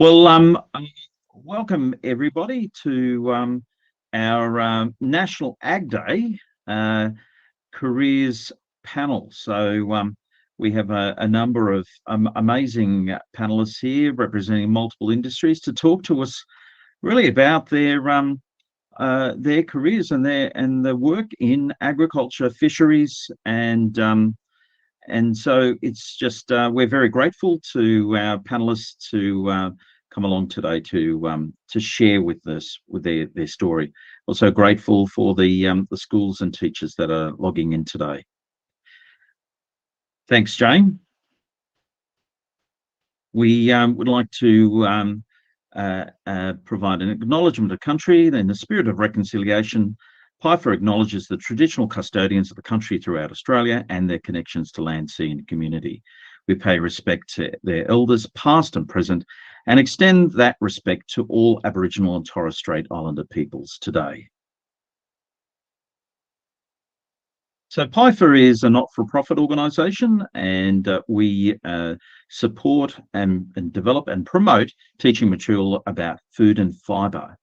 Well, welcome everybody to our National Ag Day Careers panel. So we have a number of amazing panelists here representing multiple industries to talk to us really about their careers and their work in agriculture, fisheries, and so it's just we're very grateful to our panelists to come along today to share with us with their story. Also grateful for the schools and teachers that are logging in today. Thanks, Jane. We would like to provide an acknowledgement of country. In the spirit of reconciliation, PIEFA acknowledges the traditional custodians of the country throughout Australia and their connections to land, sea and community. We pay respect to their elders, past and present, and extend that respect to all Aboriginal and Torres Strait Islander peoples today. So PIEFA is a not-for-profit organisation, and we support and develop and promote teaching material about food and fibre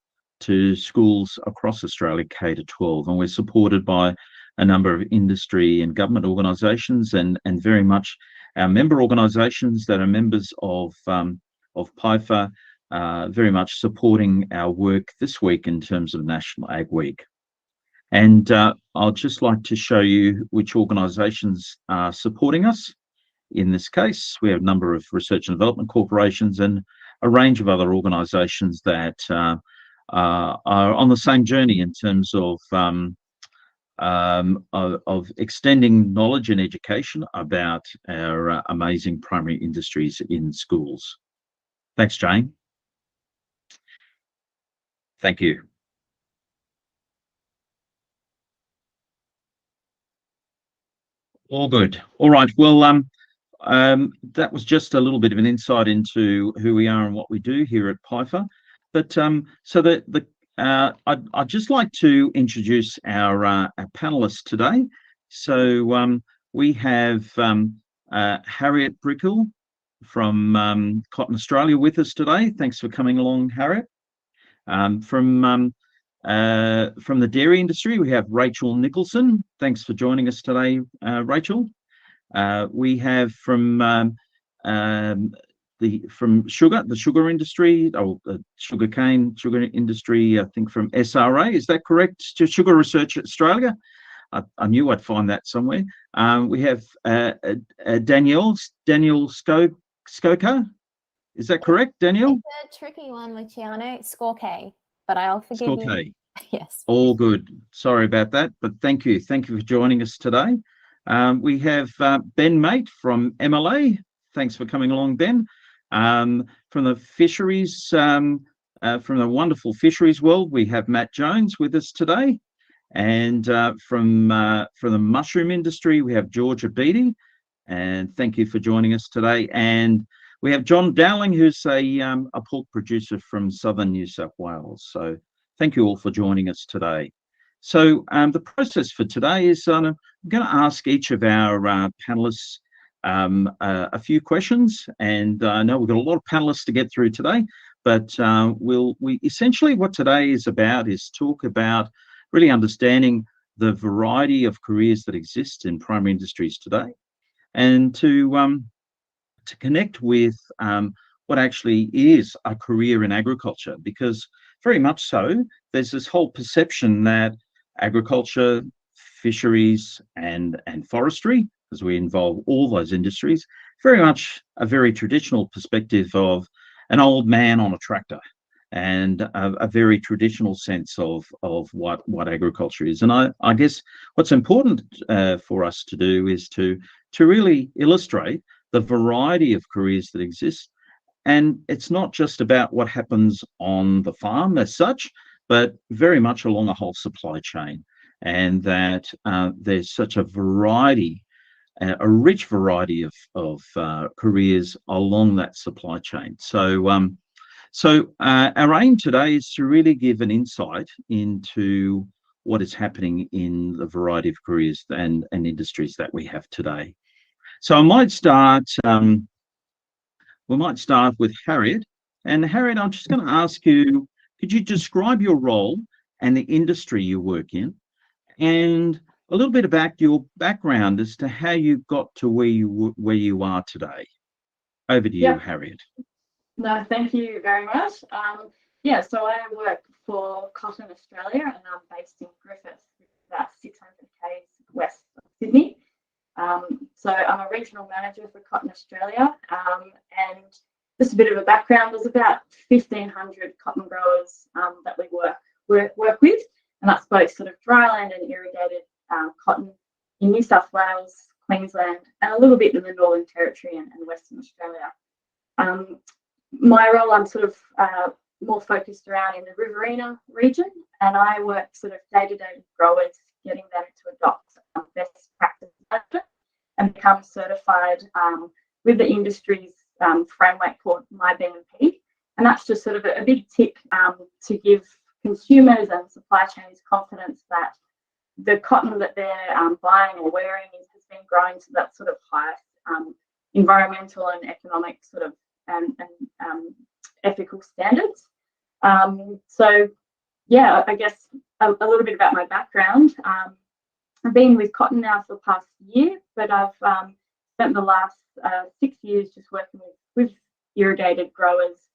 to schools across Australia, K to 12, and we're supported by a number of industry and government organisations and very much our member organisations that are members of PIEFA, very much supporting our work this week in terms of National Ag Week. And I'll just like to show you which organisations are supporting us. In this case, we have a number of research and development corporations and a range of other organisations that are on the same journey in terms of extending knowledge and education about our amazing primary industries in schools. Thanks, Jane. Thank you. All good. All right. Well, that was just a little bit of an insight into who we are and what we do here at PIEFA. But I'd just like to introduce our panelists today. So we have Harriett Brickhill from Cotton Australia with us today. Thanks for coming along, Harriett. From the dairy industry, we have Rachel Nicholson. Thanks for joining us today, Rachel. We have from the sugar industry, or the sugarcane sugar industry, I think from SRA, is that correct? Sugar Research Australia. I knew I'd find that somewhere. We have Danielle Skocaj. Is that correct, Danielle? It's a tricky one, Luciano. Skocaj, but I'll forgive you. Yes. All good. Sorry about that, but thank you. Thank you for joining us today. We have Ben Mate from MLA. Thanks for coming along, Ben. From the fisheries, from the wonderful fisheries world, we have Matt Jones with us today. And from the mushroom industry, we have Georgia Beattie. And thank you for joining us today. And we have John Dowling, who's a pork producer from southern New South Wales. So thank you all for joining us today. So the process for today is I'm going to ask each of our panelists a few questions, and I know we've got a lot of panelists to get through today, but we essentially what today is about is talk about really understanding the variety of careers that exist in primary industries today, and to connect with what actually is a career in agriculture, because very much so there's this whole perception that agriculture, fisheries and forestry, as we involve all those industries, very much a very traditional perspective of an old man on a tractor, and a very traditional sense of what agriculture is. And I guess what's important for us to do is to really illustrate the variety of careers that exist. And it's not just about what happens on the farm as such, but very much along a whole supply chain, and that there's such a variety, a rich variety of careers along that supply chain. So our aim today is to really give an insight into what is happening in the variety of careers and industries that we have today. So I might start. We might start with Harriett. And Harriet, I'm just going to ask you, could you describe your role and the industry you work in, and a little bit about your background as to how you got to where you are today? Over to you, Harriet. No, thank you very much. So I work for Cotton Australia, and I'm based in Griffith, about 600 k's west of Sydney. So I'm a regional manager for Cotton Australia, and just a bit of a background. There's about 1,500 cotton growers that we work with, and that's both sort of dryland and irrigated cotton in New South Wales, Queensland, and a little bit in the Northern Territory and Western Australia. My role, I'm sort of more focused around in the Riverina region, and I work sort of day-to-day with growers, getting them to adopt best practice and become certified with the industry's framework called My BMP. And that's just sort of a big tick to give consumers and supply chains confidence that the cotton that they're buying or wearing has been grown to that sort of highest environmental and economic sort of and ethical standards. I guess a little bit about my background. I've been with cotton now for the past year, but I've spent the last 6 years just working with irrigated growers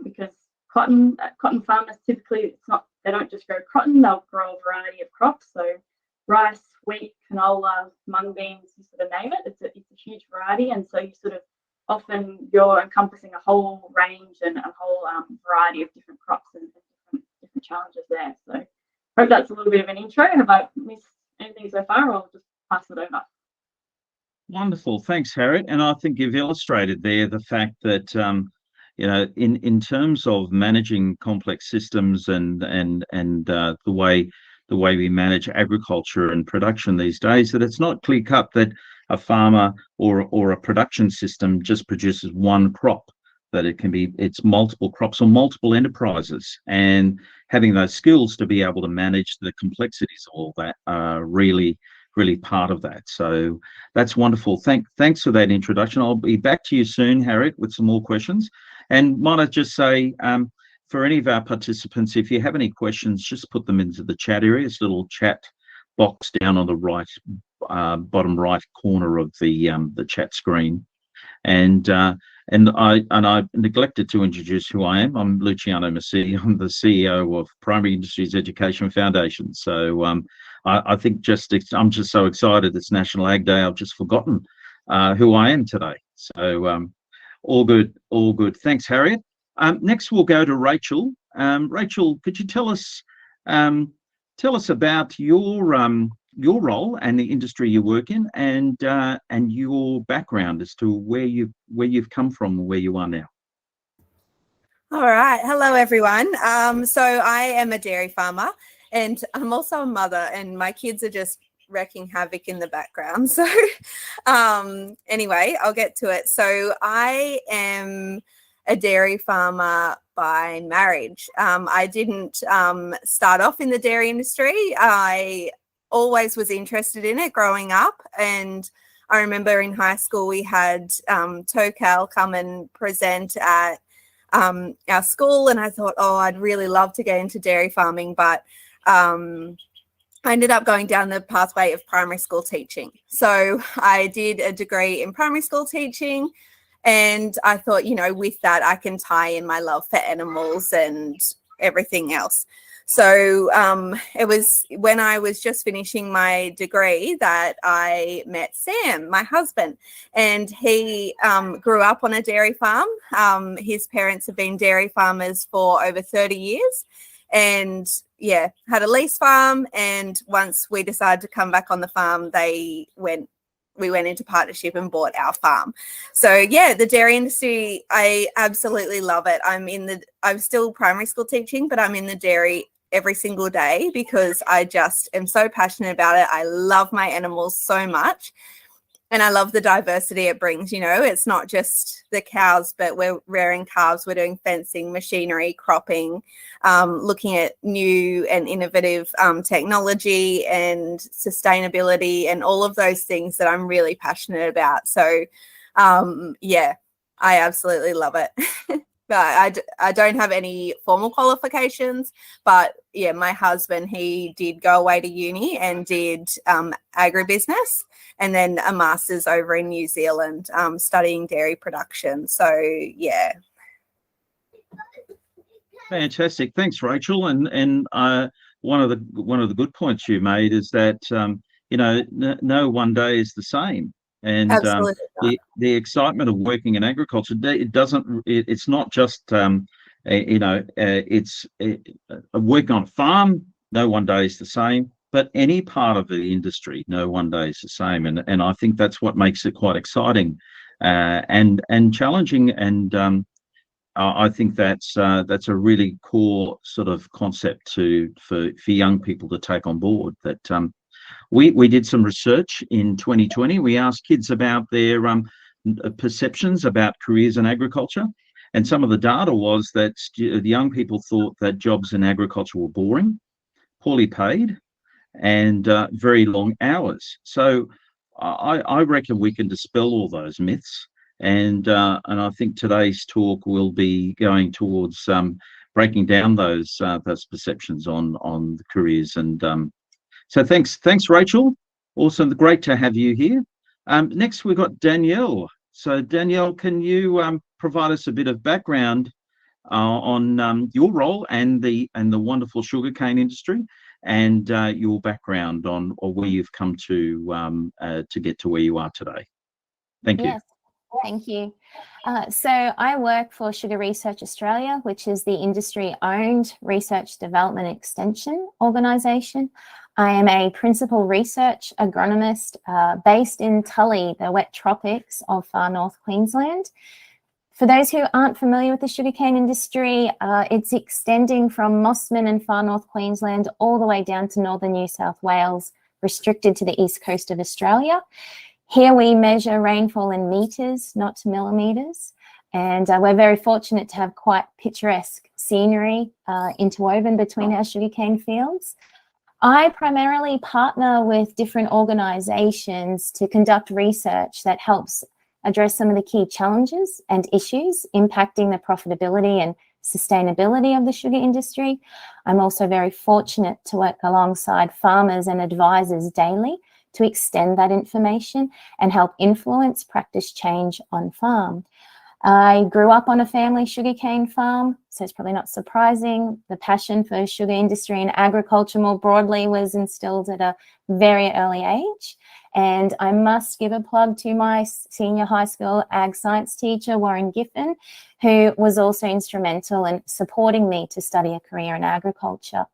because cotton farmers typically they don't just grow cotton, they'll grow a variety of crops. So rice, wheat, canola, mung beans, you sort of name it. It's a huge variety, and so you sort of often you're encompassing a whole range and a whole variety of different crops and different challenges there. So I hope that's a little bit of an intro. Have I missed anything so far, or I'll just pass it over? Wonderful, thanks, Harriet. And I think you've illustrated there the fact that in terms of managing complex systems and the way we manage agriculture and production these days, that it's not clear cut that a farmer or a production system just produces one crop, that it's multiple crops or multiple enterprises, and having those skills to be able to manage the complexities of all that are really part of that. So that's wonderful. Thanks for that introduction. I'll be back to you soon, Harriet, with some more questions. And might I just say, for any of our participants, if you have any questions, just put them into the chat area. It's a little chat box down on the right, bottom right corner of the chat screen. And I neglected to introduce who I am. I'm Luciano Mesiti. I'm the CEO of Primary Industries Education Foundation. So I think I'm just so excited it's National Ag Day. I've just forgotten who I am today. So all good. Thanks, Harriet. Next, we'll go to Rachel. Rachel, could you tell us about your role and the industry you work in, and your background as to where you've come from and where you are now? All right. Hello, everyone. So I am a dairy farmer, and I'm also a mother, and my kids are just wreaking havoc in the background. So anyway, I'll get to it. So I am a dairy farmer by marriage. I didn't start off in the dairy industry. I always was interested in it growing up, and I remember in high school we had Tocal come and present at our school, and I thought, I'd really love to get into dairy farming, but I ended up going down the pathway of primary school teaching. So I did a degree in primary school teaching, and I thought, with that I can tie in my love for animals and everything else. So it was when I was just finishing my degree that I met Sam, my husband, and he grew up on a dairy farm. His parents have been dairy farmers for over 30 years and had a lease farm. And once we decided to come back on the farm, we went into partnership and bought our farm. So the dairy industry, I absolutely love it. I'm still primary school teaching, but I'm in the dairy every single day because I just am so passionate about it. I love my animals so much, and I love the diversity it brings. It's not just the cows, but we're rearing calves, we're doing fencing, machinery, cropping, looking at new and innovative technology and sustainability and all of those things that I'm really passionate about. So I absolutely love it. but I don't have any formal qualifications. But yeah, my husband, he did go away to uni and did agribusiness, and then a master's over in New Zealand studying dairy production. So yeah. Fantastic, thanks, Rachel. And one of the good points you made is that no one day is the same. And the excitement of working in agriculture, it's not just it's working on a farm. No one day is the same, but any part of the industry, no one day is the same. And I think that's what makes it quite exciting and challenging. And I think that's a really core sort of concept for young people to take on board. That we did some research in 2020. We asked kids about their perceptions about careers in agriculture, and some of the data was that the young people thought that jobs in agriculture were boring, poorly paid, and very long hours. So I reckon we can dispel all those myths. And I think today's talk will be going towards breaking down those perceptions on the careers. And so thanks, Rachel. Awesome, great to have you here. Next, we've got Danielle. So Danielle, can you provide us a bit of background on your role and the wonderful sugarcane industry, and your background on or where you've come to get to where you are today? Thank you. Yes. Thank you. So I work for Sugar Research Australia, which is the industry-owned research development extension organisation. I am a principal research agronomist based in Tully, the wet tropics of far north Queensland. For those who aren't familiar with the sugarcane industry, it's extending from Mossman and far north Queensland all the way down to northern New South Wales, restricted to the east coast of Australia. Here we measure rainfall in metres, not millimetres, and we're very fortunate to have quite picturesque scenery interwoven between our sugarcane fields. I primarily partner with different organisations to conduct research that helps address some of the key challenges and issues impacting the profitability and sustainability of the sugar industry. I'm also very fortunate to work alongside farmers and advisors daily to extend that information and help influence practice change on farm. I grew up on a family sugarcane farm, so it's probably not surprising. The passion for sugar industry and agriculture more broadly was instilled at a very early age. And I must give a plug to my senior high school ag science teacher, Warren Giffen, who was also instrumental in supporting me to study a career in agriculture.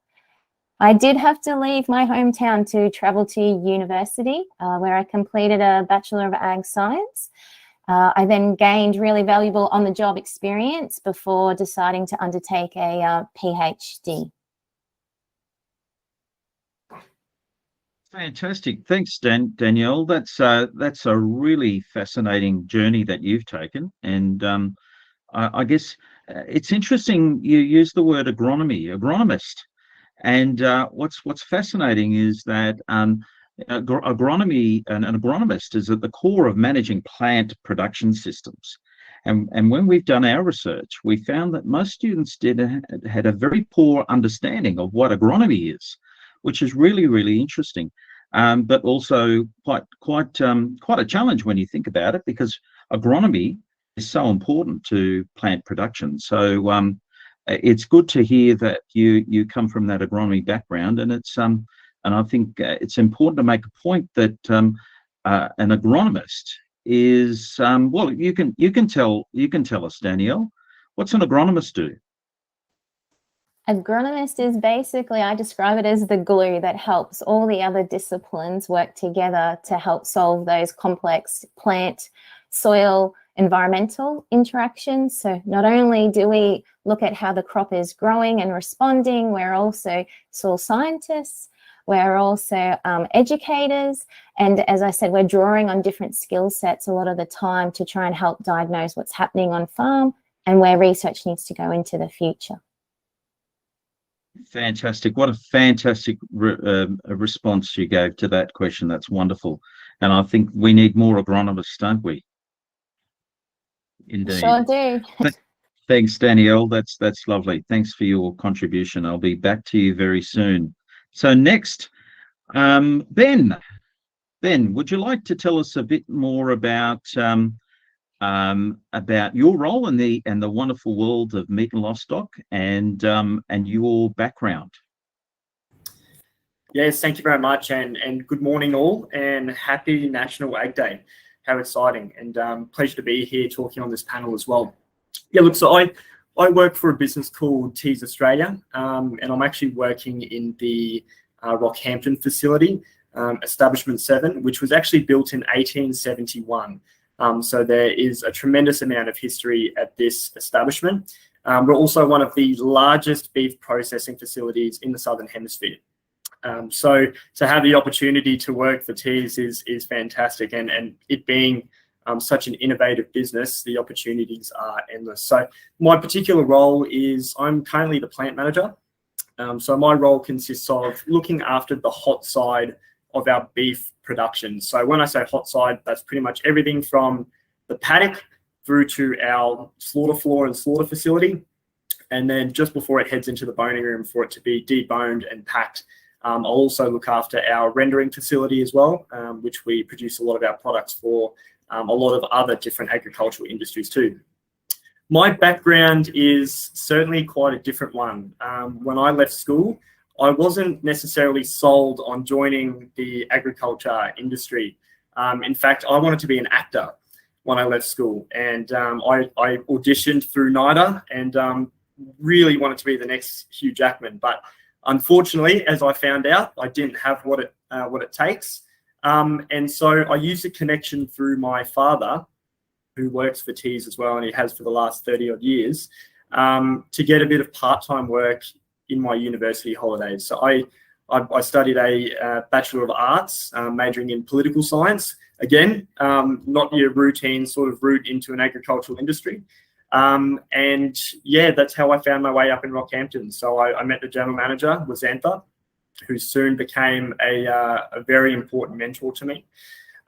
I did have to leave my hometown to travel to university, where I completed a Bachelor of Ag Science. I then gained really valuable on-the-job experience before deciding to undertake a PhD. Fantastic. Thanks, Danielle. That's a really fascinating journey that you've taken. And I guess it's interesting you use the word agronomist. And what's fascinating is that agronomy and an agronomist is at the core of managing plant production systems. And when we've done our research, we found that most students had a very poor understanding of what agronomy is, which is really, really interesting, but also quite a challenge when you think about it, because agronomy is so important to plant production. So it's good to hear that you come from that agronomy background, and it's and I think it's important to make a point that an agronomist is well. You can tell us, Danielle, what's an agronomist do? Agronomist is basically, I describe it as the glue that helps all the other disciplines work together to help solve those complex plant, soil, environmental interactions. So not only do we look at how the crop is growing and responding, we're also soil scientists, we're also educators, and as I said, we're drawing on different skill sets a lot of the time to try and help diagnose what's happening on farm and where research needs to go into the future. Fantastic. What a fantastic response you gave to that question. That's wonderful. And I think we need more agronomists, don't we? Indeed. Sure do. Thanks, Danielle. That's lovely. Thanks for your contribution. I'll be back to you very soon. So next, Ben. Ben, would you like to tell us a bit more about your role in the wonderful world of meat and livestock and your background? Yes, thank you very much, and good morning all, and happy National Ag Day. How exciting, and pleasure to be here talking on this panel as well. Yeah, look, so I work for a business called Tees Australia, and I'm actually working in the Rockhampton facility, Establishment 7, which was actually built in 1871. So there is a tremendous amount of history at this establishment. We're also one of the largest beef processing facilities in the Southern Hemisphere. So to have the opportunity to work for Tees is fantastic, and it being such an innovative business, the opportunities are endless. So my particular role is I'm currently the plant manager. So my role consists of looking after the hot side of our beef production. So when I say hot side, that's pretty much everything from the paddock through to our slaughter floor and slaughter facility, and then just before it heads into the boning room for it to be deboned and packed. I'll also look after our rendering facility as well, which we produce a lot of our products for a lot of other different agricultural industries too. My background is certainly quite a different one. When I left school, I wasn't necessarily sold on joining the agriculture industry. In fact, I wanted to be an actor when I left school, and I auditioned through NIDA and really wanted to be the next Hugh Jackman. But unfortunately, as I found out, I didn't have what it takes. And so I used a connection through my father, who works for Tees as well, and he has for the last 30 odd years, to get a bit of part-time work in my university holidays. So I studied a Bachelor of Arts, majoring in political science. Again, not your routine sort of route into an agricultural industry. And yeah, that's how I found my way up in Rockhampton. So I met the general manager, Xantha, who soon became a very important mentor to me.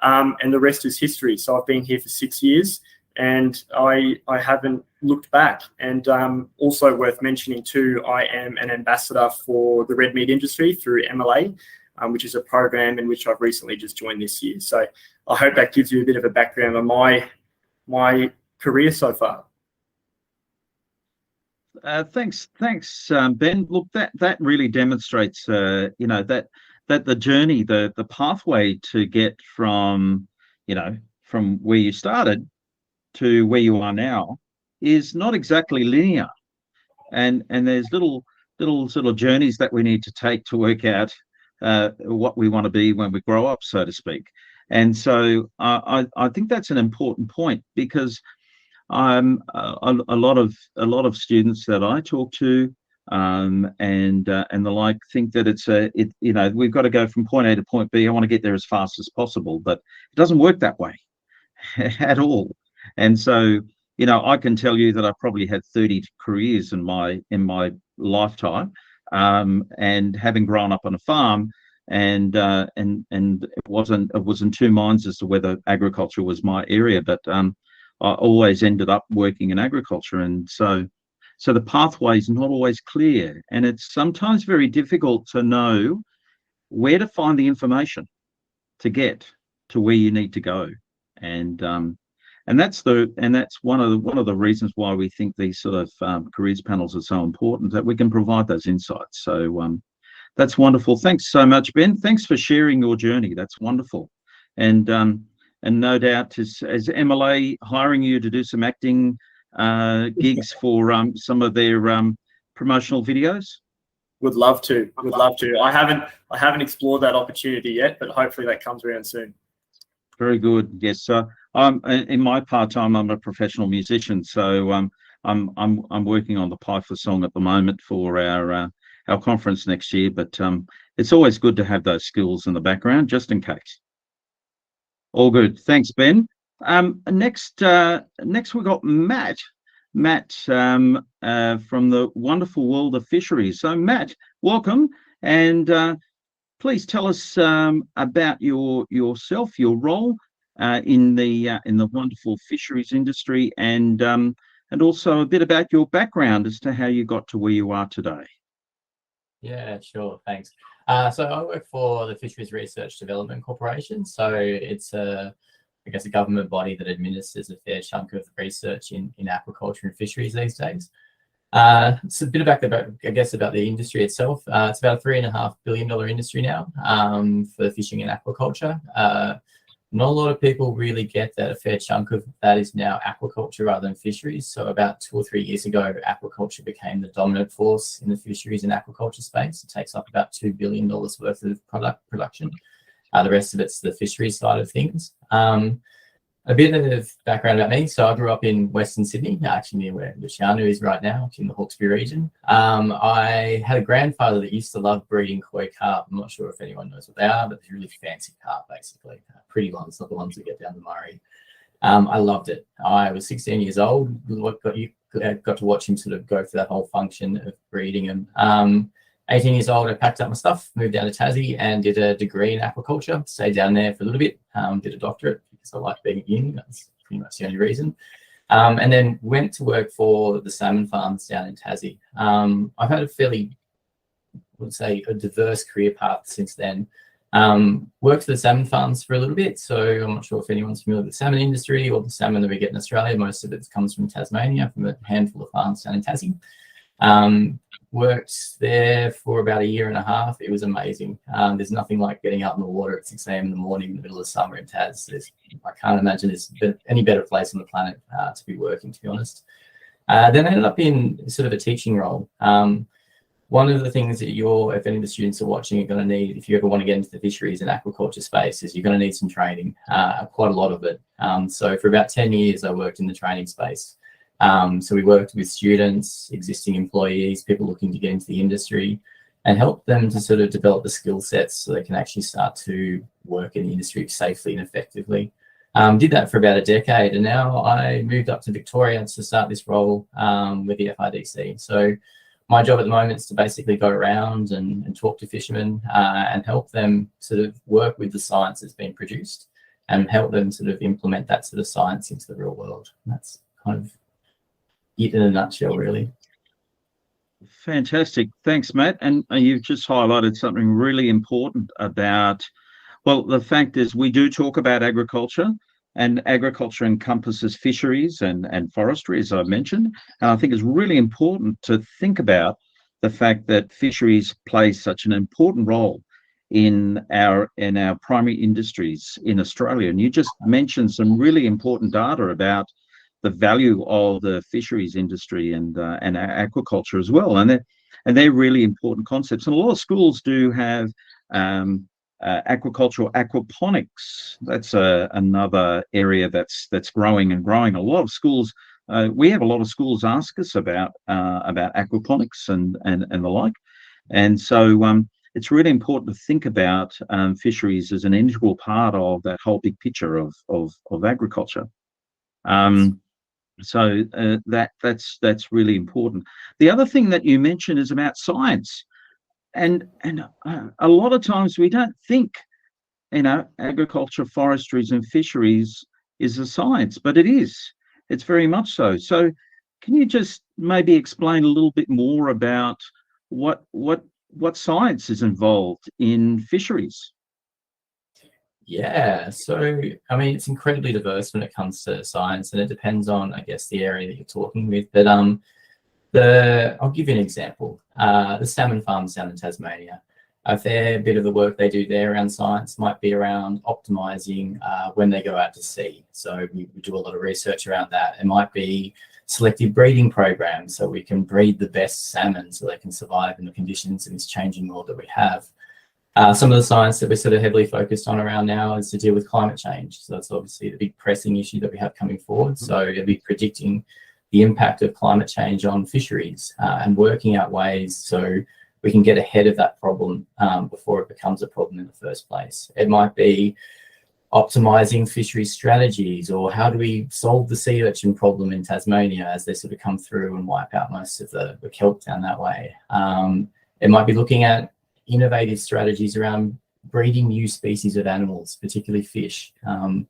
And the rest is history. So I've been here for 6 years, and I haven't looked back. And also worth mentioning too, I am an ambassador for the red meat industry through MLA, which is a program in which I've recently just joined this year. So I hope that gives you a bit of a background on my career so far. Thanks, Ben. Look, that really demonstrates, that the journey, the pathway to get from where you started to where you are now is not exactly linear, and there's little sort of journeys that we need to take to work out what we want to be when we grow up, so to speak. And so I think that's an important point, because a lot of students that I talk to and the like think that we've got to go from point A to point B. I want to get there as fast as possible, but it doesn't work that way at all. And so I can tell you that I probably had 30 careers in my lifetime, and having grown up on a farm, and it wasn't two minds as to whether agriculture was my area, but I always ended up working in agriculture. And so the pathway is not always clear, and it's sometimes very difficult to know where to find the information to get to where you need to go. And that's one of the reasons why we think these sort of careers panels are so important, that we can provide those insights. So that's wonderful. Thanks so much, Ben. Thanks for sharing your journey. That's wonderful. And no doubt, is MLA hiring you to do some acting gigs for some of their promotional videos? Would love to. I haven't explored that opportunity yet, but hopefully that comes around soon. Very good. Yes. So in my part-time, I'm a professional musician. So I'm working on the PIEFA song at the moment for our conference next year. But it's always good to have those skills in the background, just in case. All good. Thanks, Ben. Next we've got Matt. Matt from the wonderful world of fisheries. So Matt, welcome, and please tell us about yourself, your role in the wonderful fisheries industry, and and also a bit about your background as to how you got to where you are today. Yeah, sure. Thanks. So I work for the Fisheries Research Development Corporation. So it's I guess a government body that administers a fair chunk of research in aquaculture and fisheries these days. It's a bit about the industry itself. It's about a $3.5 billion industry now for fishing and aquaculture. Not a lot of people really get that a fair chunk of that is now aquaculture rather than fisheries. So about 2 or 3 years ago, aquaculture became the dominant force in the fisheries and aquaculture space. It takes up about $2 billion worth of production. The rest of it's the fisheries side of things. A bit of background about me. So I grew up in Western Sydney, actually near where Luciano is right now, in the Hawkesbury region. I had a grandfather that used to love breeding koi carp. I'm not sure if anyone knows what they are, but they're really fancy carp, basically. Pretty ones, not the ones that get down the Murray. I loved it. I was 16 years old. Got to watch him sort of go through that whole function of breeding them. 18 years old, I packed up my stuff, moved down to Tassie and did a degree in aquaculture. Stayed down there for a little bit, did a doctorate because I liked being at uni. That's pretty much the only reason. And then went to work for the salmon farms down in Tassie. I've had a fairly, I would say, a diverse career path since then. Worked for the salmon farms for a little bit. So I'm not sure if anyone's familiar with the salmon industry or the salmon that we get in Australia. Most of it comes from Tasmania, from a handful of farms down in Tassie. Worked there for about 1.5 years. It was amazing. There's nothing like getting out in the water at 6 a.m. in the morning in the middle of summer in Tas. I can't imagine there's any better place on the planet to be working, to be honest. Then I ended up in sort of a teaching role. One of the things that if any of the students are watching, are going to need, if you ever want to get into the fisheries and aquaculture space, is you're going to need some training, quite a lot of it. So for about 10 years, I worked in the training space. So we worked with students, existing employees, people looking to get into the industry, and help them to sort of develop the skill sets so they can actually start to work in the industry safely and effectively. Did that for about a decade, and now I moved up to Victoria to start this role with the FRDC. So my job at the moment is to basically go around and talk to fishermen and help them sort of work with the science that's been produced and help them sort of implement that sort of science into the real world. And that's kind of it in a nutshell, really. Fantastic. Thanks, Matt. And you've just highlighted something really important about, well, the fact is we do talk about agriculture, and agriculture encompasses fisheries and forestry, as I mentioned. And I think it's really important to think about the fact that fisheries play such an important role in our primary industries in Australia. And you just mentioned some really important data about the value of the fisheries industry and aquaculture as well, and they're really important concepts. And a lot of schools do have aquaculture, aquaponics. That's another area that's growing and growing. A lot of schools, we have a lot of schools ask us about aquaponics and the like, and so it's really important to think about fisheries as an integral part of that whole big picture of agriculture. So that's really important. The other thing that you mentioned is about science, and a lot of times we don't think, agriculture, forestries, and fisheries is a science, but it is. It's very much so. So, can you just maybe explain a little bit more about what science is involved in fisheries? Yeah, so I mean, it's incredibly diverse when it comes to science, and it depends on, I guess, the area that you're talking with. But I'll give you an example. The salmon farms down in Tasmania, a fair bit of the work they do there around science might be around optimizing when they go out to sea. So we do a lot of research around that. It might be selective breeding programs, so we can breed the best salmon so they can survive in the conditions in this changing world that we have. Some of the science that we're sort of heavily focused on around now is to deal with climate change. So that's obviously the big pressing issue that we have coming forward. So it'll be predicting the impact of climate change on fisheries and working out ways so we can get ahead of that problem before it becomes a problem in the first place. It might be optimizing fisheries strategies, or how do we solve the sea urchin problem in Tasmania as they sort of come through and wipe out most of the kelp down that way. It might be looking at innovative strategies around breeding new species of animals, particularly fish. One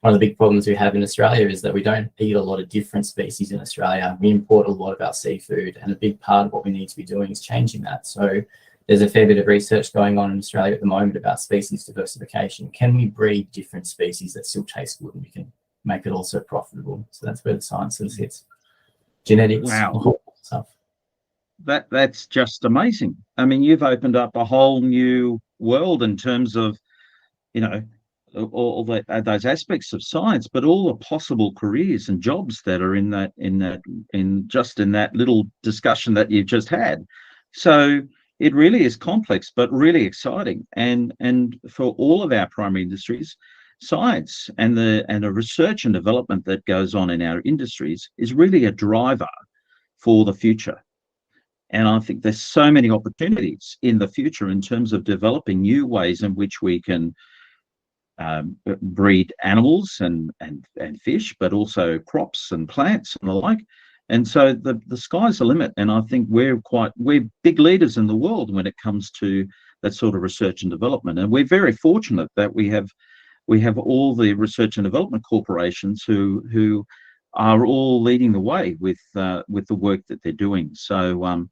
one of the big problems we have in Australia is that we don't eat a lot of different species in Australia. We import a lot of our seafood, and a big part of what we need to be doing is changing that. So there's a fair bit of research going on in Australia at the moment about species diversification. Can we breed different species that still taste good and we can make it also profitable? So that's where the science sits. Genetics, Wow. stuff. That's just amazing. I mean, you've opened up a whole new world in terms of, you know, all those aspects of science, but all the possible careers and jobs that are in that little discussion that you've just had. So it really is complex, but really exciting. And for all of our primary industries, science and the research and development that goes on in our industries is really a driver for the future. And I think there's so many opportunities in the future in terms of developing new ways in which we can breed animals and fish, but also crops and plants and the like. And so the sky's the limit. And I think we're big leaders in the world when it comes to that sort of research and development. And we're very fortunate that we have all the research and development corporations who are all leading the way with the work that they're doing. So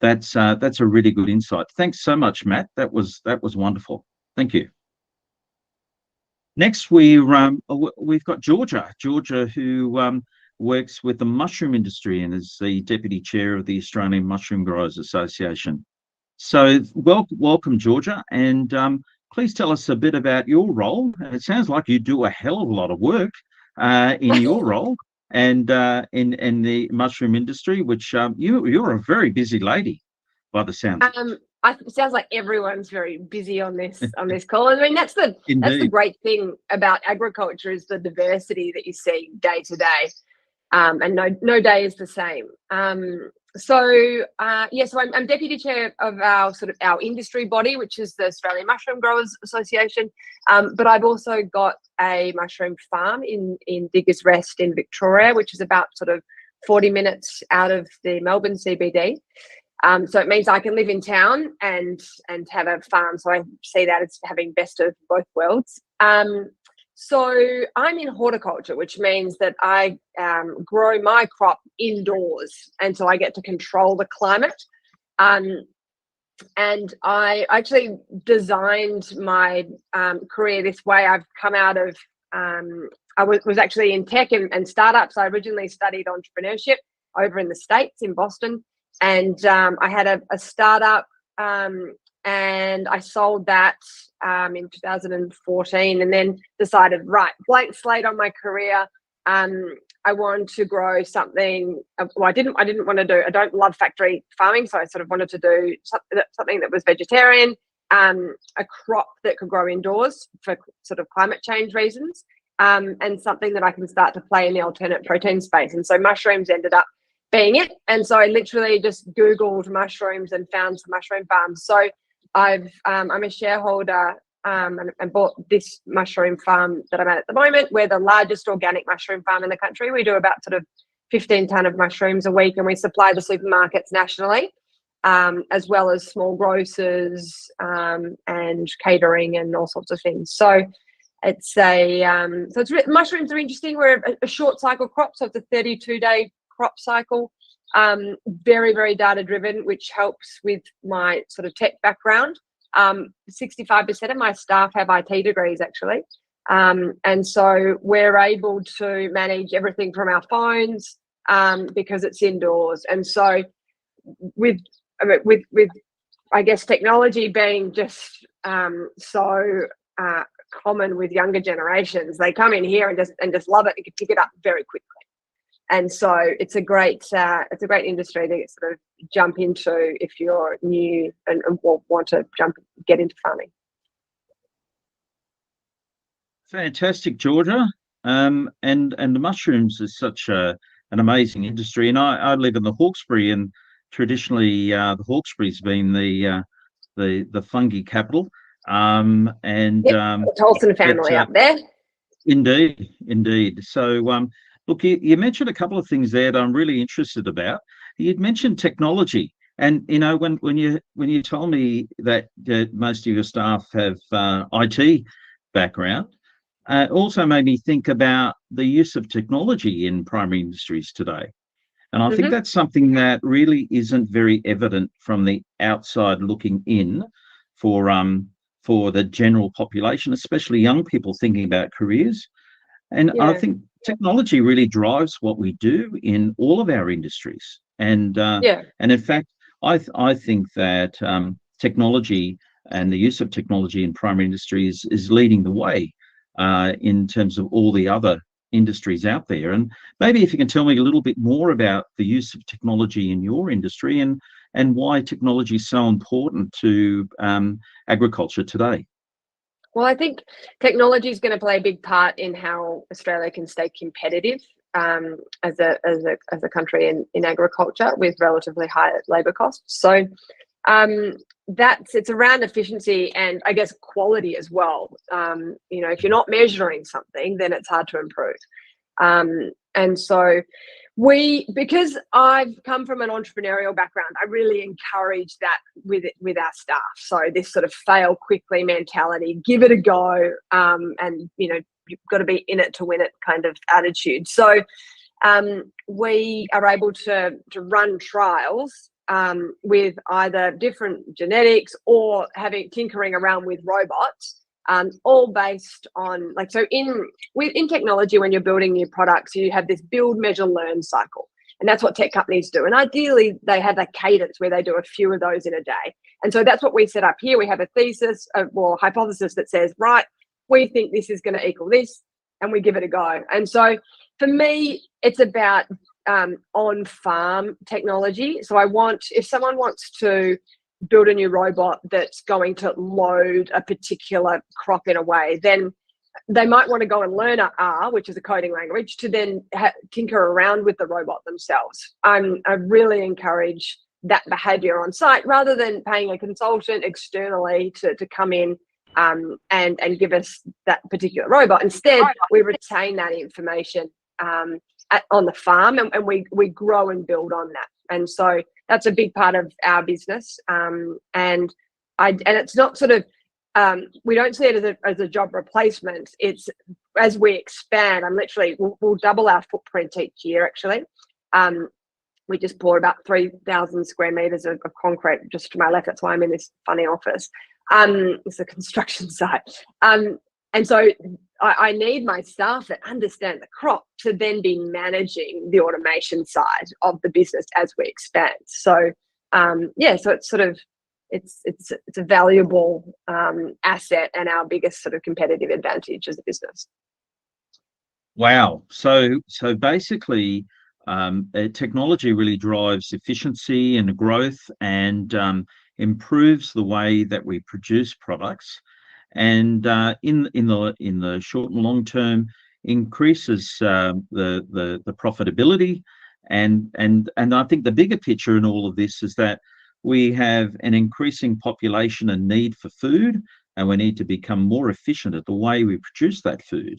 that's a really good insight. Thanks so much, Matt. That was wonderful. Thank you. Next, we've got Georgia. Georgia, who works with the mushroom industry and is the Deputy Chair of the Australian Mushroom Growers Association. So welcome, Georgia, and please tell us a bit about your role. It sounds like you do a hell of a lot of work in your role and in the mushroom industry, which you're a very busy lady by the sound. It sounds like everyone's very busy on this call. I mean, that's the great thing about agriculture is the diversity that you see day to day, and no day is the same. So I'm deputy chair of our industry body, which is the Australian Mushroom Growers Association. But I've also got a mushroom farm in Diggers Rest in Victoria, which is about 40 minutes out of the Melbourne CBD. So it means I can live in town and have a farm. So I see that as having best of both worlds. So I'm in horticulture, which means that I grow my crop indoors, and so I get to control the climate. And I actually designed my career this way. I've come out of I was actually in tech and startups. I originally studied entrepreneurship over in the States in Boston. And I had a startup and I sold that in 2014 and then decided, right, blank slate on my career. I wanted to grow something. Well, I don't love factory farming. So I wanted to do something that was vegetarian, a crop that could grow indoors for climate change reasons, and something that I can start to play in the alternate protein space. And so mushrooms ended up being it. And so I literally just Googled mushrooms and found some mushroom farms. So I'm a shareholder and bought this mushroom farm that I'm at the moment. We're the largest organic mushroom farm in the country. We do about 15 tonne of mushrooms a week, and we supply the supermarkets nationally, as well as small grocers and catering and all sorts of things. So it's mushrooms are interesting. We're a short cycle crop, so it's a 32-day crop cycle, very, very data driven, which helps with my tech background. 65% of my staff have IT degrees actually, and so we're able to manage everything from our phones because it's indoors. And so with I guess technology being just so common with younger generations, they come in here and just love it and can pick it up very quickly. And so it's a great industry to jump into if you're new and want to get into farming. Fantastic, Georgia. And the mushrooms is such an amazing industry. And I live in the Hawkesbury, and traditionally the Hawkesbury's been the fungi capital. The Tolson family up there. Indeed. So look, you mentioned a couple of things there that I'm really interested about. You'd mentioned technology, and when you told me that most of your staff have IT background, also made me think about the use of technology in primary industries today. And I think that's something that really isn't very evident from the outside looking in for the general population, especially young people thinking about careers. And I think technology really drives what we do in all of our industries. And in fact, I think that technology and the use of technology in primary industries is leading the way in terms of all the other industries out there. And maybe if you can tell me a little bit more about the use of technology in your industry and why technology is so important to agriculture today. Well, I think technology is going to play a big part in how Australia can stay competitive as a country in agriculture with relatively high labour costs. So it's around efficiency and I guess quality as well. If you're not measuring something, then it's hard to improve. And so because I've come from an entrepreneurial background, I really encourage that with our staff. So this sort of fail quickly mentality, give it a go, and you've got to be in it to win it kind of attitude. So we are able to run trials with either different genetics or tinkering around with robots. All based on in technology, when you're building new products, you have this build, measure, learn cycle. And that's what tech companies do. And ideally, they have a cadence where they do a few of those in a day. And so that's what we set up here. We have a thesis or hypothesis that says, right, we think this is going to equal this, and we give it a go. And so for me, it's about on-farm technology. So if someone wants to build a new robot that's going to load a particular crop in a way, then they might want to go and learn R, which is a coding language, to then tinker around with the robot themselves. I really encourage that behavior on site rather than paying a consultant externally to come in and give us that particular robot. Instead, we retain that information on the farm and we grow and build on that. And so that's a big part of our business. And it's not sort of, we don't see it as a job replacement. It's as we expand, we'll double our footprint each year, actually. We just poured about 3,000 square meters of concrete just to my left. That's why I'm in this funny office. It's a construction site. And so I need my staff that understand the crop to then be managing the automation side of the business as we expand. So so it's sort of it's a valuable asset and our biggest sort of competitive advantage as a business. Wow. So basically, technology really drives efficiency and growth and improves the way that we produce products. And in the short and long term, increases the profitability, and I think the bigger picture in all of this is that we have an increasing population and need for food, and we need to become more efficient at the way we produce that food.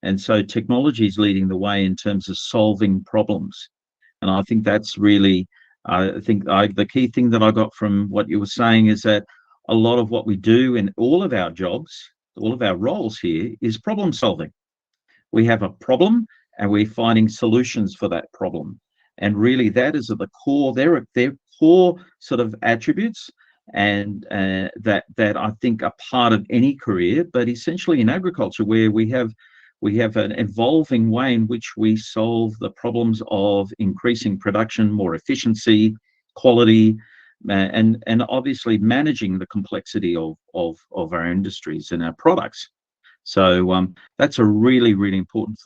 And so technology is leading the way in terms of solving problems. And I think that's really, the key thing that I got from what you were saying is that a lot of what we do in all of our jobs, all of our roles here, is problem solving. We have a problem and we're finding solutions for that problem. And really that is at the core, they're core sort of attributes and that I think are part of any career, but essentially in agriculture where we have an evolving way in which we solve the problems of increasing production, more efficiency, quality, and obviously managing the complexity of our industries and our products. So that's a really, really important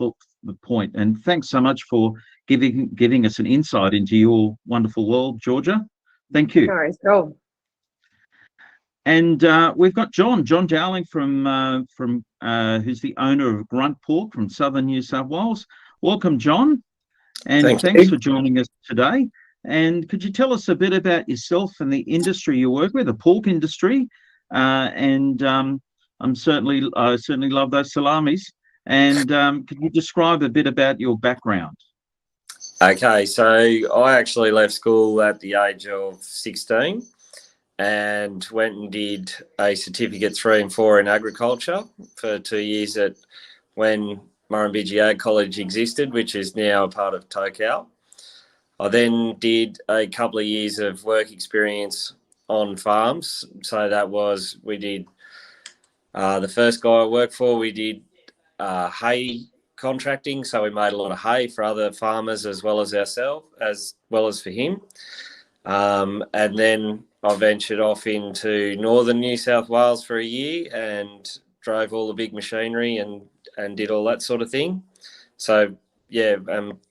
point. And thanks so much for giving us an insight into your wonderful world, Georgia. Thank you. Sorry, so. And we've got John Dowling from who's the owner of Grunt Pork from Southern New South Wales. Welcome, John, and thanks for joining us today. And could you tell us a bit about yourself and the industry you work with, the pork industry? I certainly love those salamis. And could you describe a bit about your background? Okay, so I actually left school at the age of 16 and went and did a certificate 3 and 4 in agriculture for 2 years at when Murrumbidgee Ag College existed, which is now a part of Tokau. I then did a couple of years of work experience on farms. So that was, we did, the first guy I worked for, we did hay contracting. So we made a lot of hay for other farmers as well as ourselves, as well as for him. And then I ventured off into northern New South Wales for a year and drove all the big machinery and did all that sort of thing. So yeah,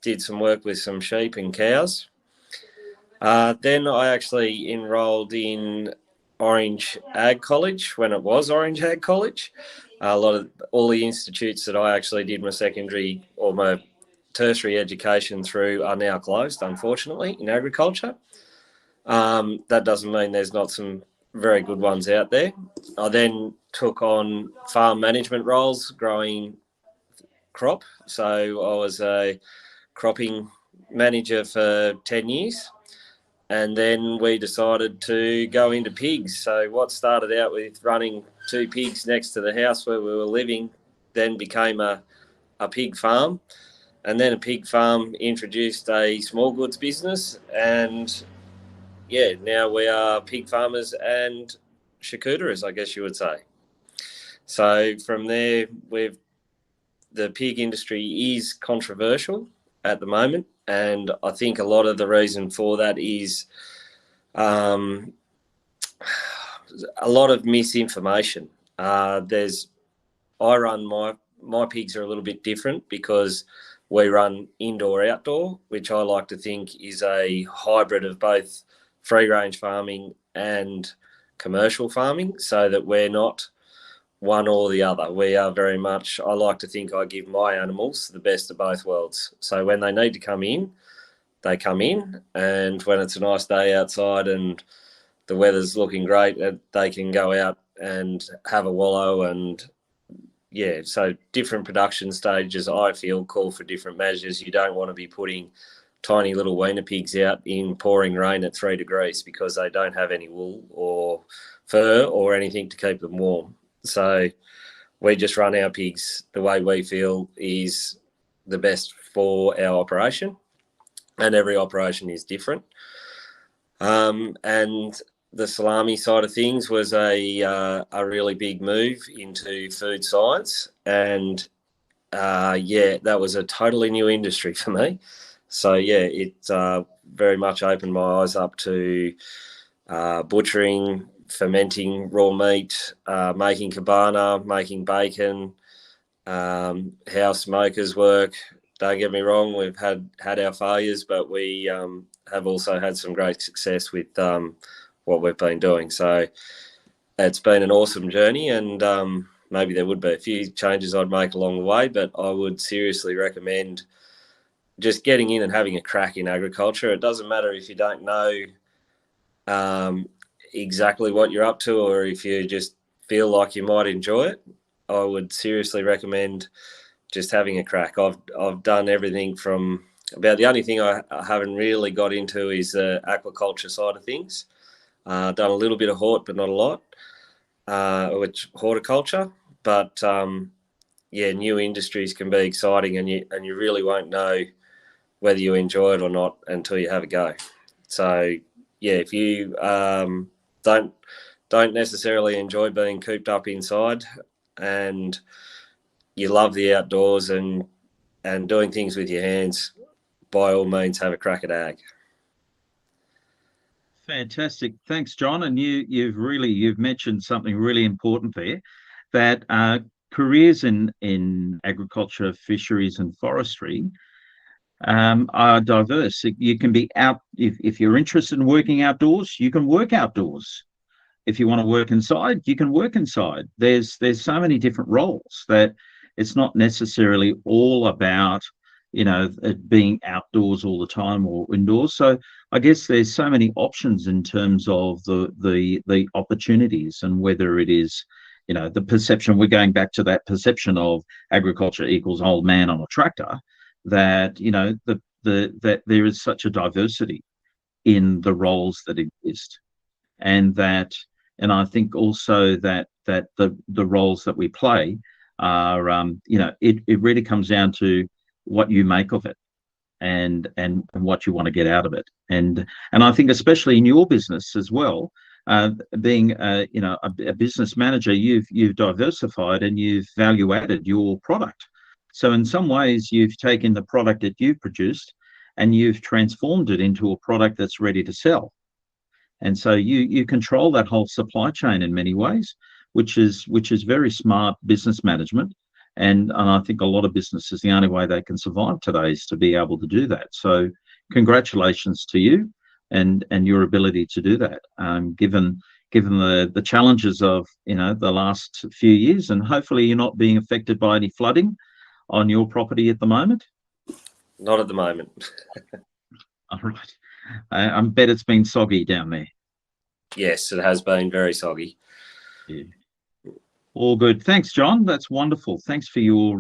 did some work with some sheep and cows. Then I actually enrolled in Orange Ag College when it was Orange Ag College. All the institutes that I actually did my secondary or my tertiary education through are now closed, unfortunately, in agriculture. That doesn't mean there's not some very good ones out there. I then took on farm management roles, growing crop. So I was a cropping manager for 10 years. And then we decided to go into pigs. So what started out with running 2 pigs next to the house where we were living then became a pig farm. And then a pig farm introduced a small goods business. And yeah, now we are pig farmers and charcuterists, I guess you would say. So from there, the pig industry is controversial at the moment. And I think a lot of the reason for that is a lot of misinformation. My pigs are a little bit different because we run indoor-outdoor, which I like to think is a hybrid of both free-range farming and commercial farming, so that we're not one or the other. We are very much, I like to think I give my animals the best of both worlds. So when they need to come in, they come in, and when it's a nice day outside and the weather's looking great, they can go out and have a wallow. And yeah, so different production stages, I feel, call for different measures. You don't want to be putting tiny little weaner pigs out in pouring rain at 3 degrees because they don't have any wool or fur or anything to keep them warm. So we just run our pigs the way we feel is the best for our operation, and every operation is different. And the salami side of things was a really big move into food science, and that was a totally new industry for me. So yeah, it very much opened my eyes up to butchering, fermenting raw meat, making cabana, making bacon, how smokers work. Don't get me wrong, we've had our failures, but we have also had some great success with what we've been doing. So it's been an awesome journey, and maybe there would be a few changes I'd make along the way, but I would seriously recommend just getting in and having a crack in agriculture. It doesn't matter if you don't know exactly what you're up to, or if you just feel like you might enjoy it. I would seriously recommend just having a crack. I've done everything from about, the only thing I haven't really got into is the aquaculture side of things. Done a little bit of hort, but not a lot, which horticulture. But new industries can be exciting, and you really won't know whether you enjoy it or not until you have a go. So yeah, if you don't necessarily enjoy being cooped up inside, and you love the outdoors and doing things with your hands, by all means have a crack at ag. Fantastic. Thanks, John. And you've mentioned something really important there, that careers in agriculture, fisheries and forestry are diverse. You can be out, if you're interested in working outdoors, you can work outdoors. If you want to work inside, you can work inside. There's so many different roles that it's not necessarily all about, it being outdoors all the time or indoors. So I guess there's so many options in terms of the opportunities, and whether it is, the perception, we're going back to that perception of agriculture equals old man on a tractor, that, that there is such a diversity in the roles that exist, and I think also that the roles that we play are, it really comes down to what you make of it and what you want to get out of it. And I think especially in your business as well, being a business manager, you've diversified and you've value added your product. So in some ways, you've taken the product that you've produced and you've transformed it into a product that's ready to sell. And so you control that whole supply chain in many ways, which is very smart business management. And I think a lot of businesses, the only way they can survive today is to be able to do that. So congratulations to you and your ability to do that, given the challenges of the last few years. And hopefully you're not being affected by any flooding on your property at the moment. Not at the moment. All right. I bet it's been soggy down there. Yes, it has been very soggy. Yeah. All good. Thanks, John. That's wonderful. Thanks for your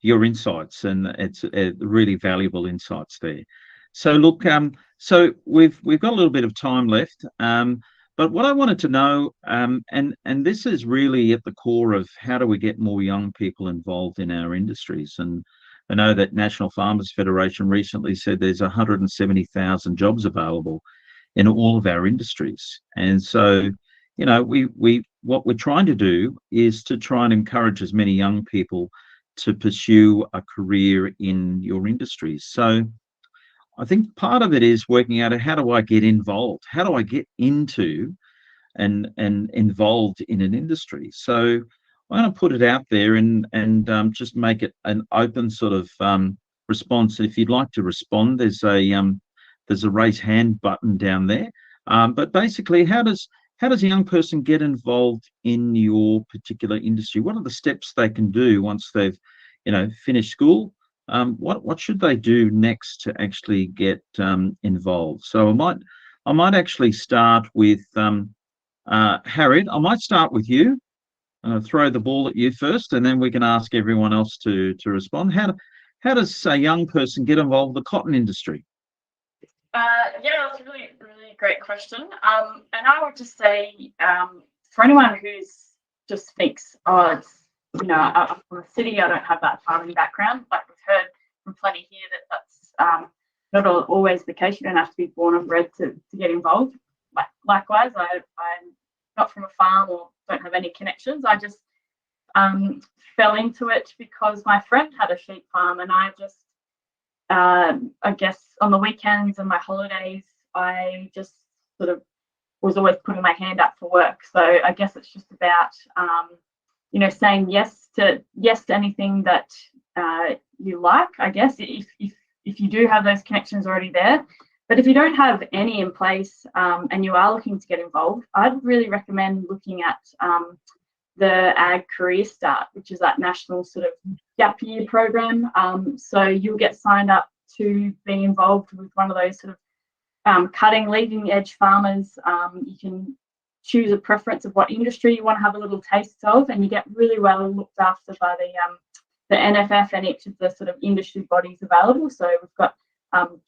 insights, and it's really valuable insights there. So look, so we've got a little bit of time left, but what I wanted to know, and this is really at the core of how do we get more young people involved in our industries. And I know that National Farmers Federation recently said there's 170,000 jobs available in all of our industries. And so, what we're trying to do is to try and encourage as many young people to pursue a career in your industries. So I think part of it is working out how do I get involved? How do I get into and involved in an industry? So I'm going to put it out there and just make it an open sort of response. If you'd like to respond, there's a raise hand button down there. But basically, how does a young person get involved in your particular industry? What are the steps they can do once they've, finished school? What should they do next to actually get involved? So I might actually start with Harriett. I might start with you. Throw the ball at you first, and then we can ask everyone else to respond. How does a young person get involved with the cotton industry? Yeah, that's a really, really great question. And I would just say, for anyone who's just thinks, I'm from a city, I don't have that farming background. Like we've heard from plenty here that's not always the case. You don't have to be born and bred to get involved. Likewise, I'm not from a farm or don't have any connections. I just fell into it because my friend had a sheep farm, and I just I guess on the weekends and my holidays, I just sort of was always putting my hand up for work. So I guess it's just about, saying yes to anything that you like, I guess, if you do have those connections already there. But if you don't have any in place and you are looking to get involved, I'd really recommend looking at the Ag Career Start, which is that national sort of gap year program. So you'll get signed up to be involved with one of those sort of cutting, leading edge farmers. You can choose a preference of what industry you want to have a little taste of, and you get really well looked after by the NFF and each of the sort of industry bodies available. So we've got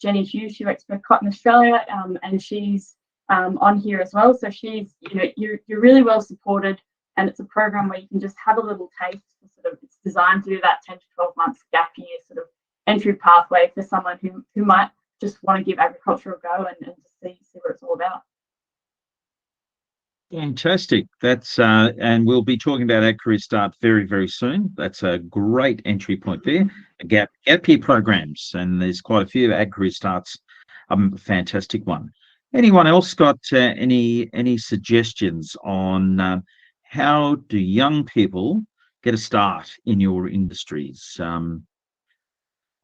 Jenny Hughes, she works for Cotton Australia, and she's on here as well. So she's, you're really well supported. And it's a program where you can just have a little taste. It's designed to do that 10 to 12 months gap year sort of entry pathway for someone who might just want to give agriculture a go and just see what it's all about. Fantastic. That's and we'll be talking about Ag Career Start very, very soon. That's a great entry point there. Gap year programs, and there's quite a few Ag Career Starts. A fantastic one. Anyone else got any suggestions on how do young people get a start in your industries?